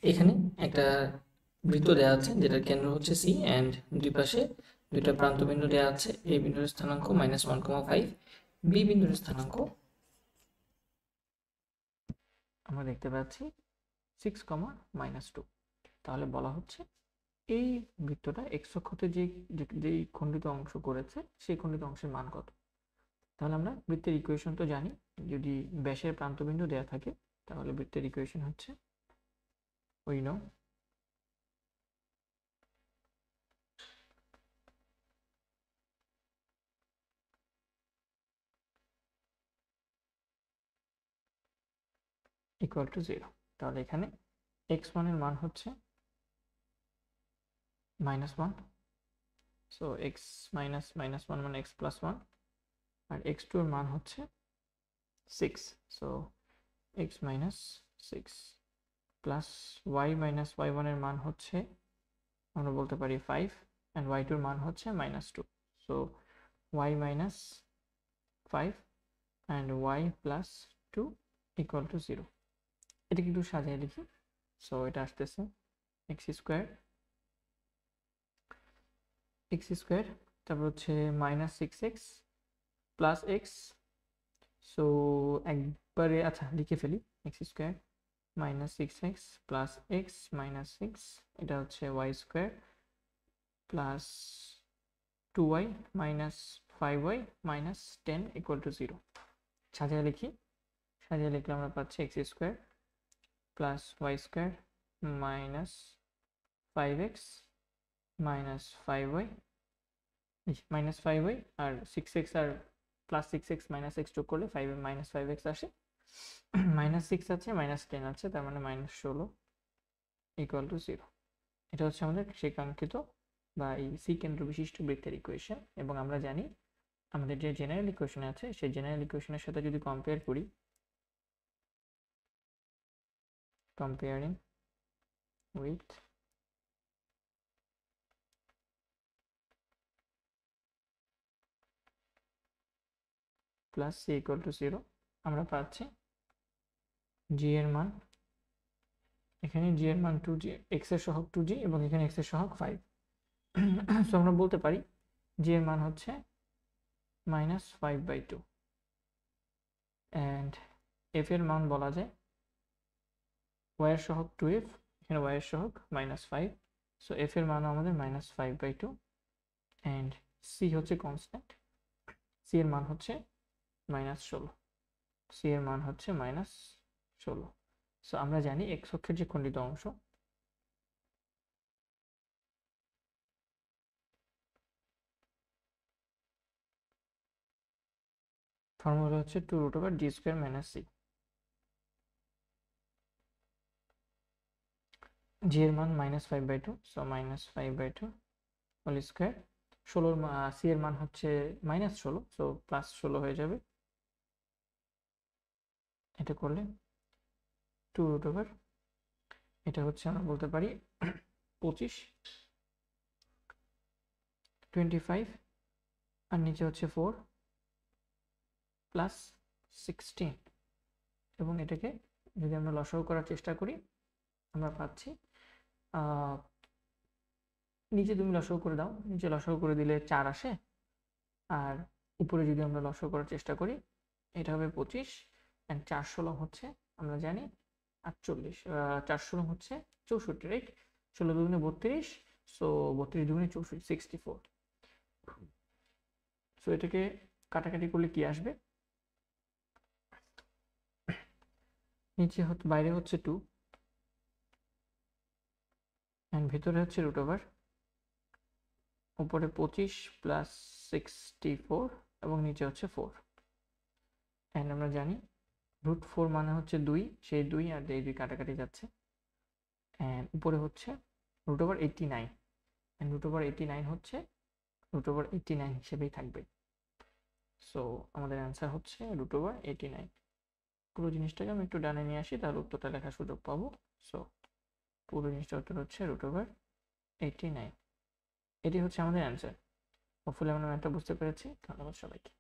এখানে একটা বৃত্ত দেওয়া আছে যেটার কেন্দ্র হচ্ছে সি অ্যান্ড দুই পাশে দুইটা প্রান্তবিন্দু দেওয়া আছে। এ বিন্দুর স্থানাঙ্ক -1,5, বি বিন্দুর স্থানাঙ্ক আমরা দেখতে পাচ্ছি 6,-2। তাহলে বলা হচ্ছে এই বৃত্তটা এক্স অক্ষতে যেই খণ্ডিত অংশ করেছে সেই খণ্ডিত অংশের মান কত। তাহলে আমরা বৃত্তের ইকুয়েশন তো জানি, যদি ব্যাসের প্রান্তবিন্দু দেওয়া থাকে তাহলে বৃত্তের ইকুয়েশন হচ্ছে we know ইকুয়াল টু 0। তাহলে এখানে x1 এর মান হচ্ছে -1, সো x -1 মানে x + 1, আর x2 এর মান হচ্ছে 6, so x - 6 plus y - y1 এর মান হচ্ছে আমরা বলতে পারি 5, and y2 এর মান হচ্ছে -2, so y - 5 and y + 2 equal to 0। এটাকে একটু সাজিয়ে লিখি। সো এটা আসতেছে x² তারপর হচ্ছে -6x প্লাস x, সো একবারে আচ্ছা লিখে ফেলি x² -6x প্লাস x -6, এটা হচ্ছে y² plus 2y -5y -10 equal to 0। সাজিয়ে লিখি, সাজিয়ে লিখলে আমরা পাচ্ছি x² plus y² -5x -5y -5y আর 6x আর প্লাস 6x -x যোগ করলে 5x আসে, -6 আছে -10 আছে, তার মানে -16 ইকুয়াল টু 0। এটা হচ্ছে আমাদের সেই কাঙ্ক্ষিত বা এই সি কেন্দ্র বিশিষ্ট বৃত্তের ইকুয়েশন। এবং আমরা জানি আমাদের যে জেনারেল ইকুয়েশন আছে সেই জেনারেল ইকুয়েশনের সাথে যদি কম্পেয়ার করি, comparing with plus C equal to 0, আমরা পাচ্ছি জি এর মান, এখানে জি এর মান 2g, এক্স এর সহগ 2g এবং এখানে এক্স এর সহগ 5, সো আমরা বলতে পারি জি এর মান হচ্ছে -5/2 অ্যান্ড এফ এর মান বলা যায় y এর সহগ 2f, এখানে y এর সহগ -5, সো এফ এর মান আমাদের -5/2 অ্যান্ড সি হচ্ছে কনস্ট্যান্ট, সি এর মান হচ্ছে -16, সি এর মান হচ্ছে -16। সো আমরা জানি এক্স অক্ষের যে খণ্ডিত অংশ ফর্মুলা হচ্ছে 2√d² - c। জি এর মান -5/2, সো -5/2 হোল স্কোয়ার, 16 সি এর মান হচ্ছে -16, সো +16 হয়ে যাবে। এটা করলে 2√, এটা হচ্ছে আমরা বলতে পারি 25, 25 আর নিচে হচ্ছে 4 + 16, এবং এটাকে যদি আমরা লসাগু করার চেষ্টা করি আমরা পাচ্ছি নিচে তুমি লসাগু করে দাও, নিচে লসাগু করে দিলে 4 আসে, আর উপরে যদি আমরা লসাগু করার চেষ্টা করি এটা হবে 25, অ্যান্ড 4 × 16 হচ্ছে আমরা জানি 48, 4 × 16 হচ্ছে 64, রাইট? 16 দুগুণে 32, সো 32 দুগুণে 64, 64। সো এটাকে কাটাকাটি করলে কি আসবে, নিচে হচ্ছে বাইরে হচ্ছে 2 অ্যান্ড ভিতরে হচ্ছে √, উপরে 25 + 64 এবং নিচে হচ্ছে 4, অ্যান্ড আমরা জানি √4 মানে হচ্ছে 2, সেই 2 আর এই 2 কাটাকাটি যাচ্ছে, অ্যান্ড উপরে হচ্ছে √89, অ্যান্ড √89 হচ্ছে √89 হিসেবেই থাকবে। সো আমাদের অ্যান্সার হচ্ছে √89। পুরো জিনিসটাকে আমি একটু ডানে নিয়ে আসি, তাহলে উত্তরটা লেখার সুযোগ পাবো। সো পুরো জিনিসটা উত্তর হচ্ছে √89। এটি হচ্ছে আমাদের অ্যান্সার। হোপফুলি আমরা ম্যাথটা বুঝতে পেরেছি। ধন্যবাদ সবাইকে।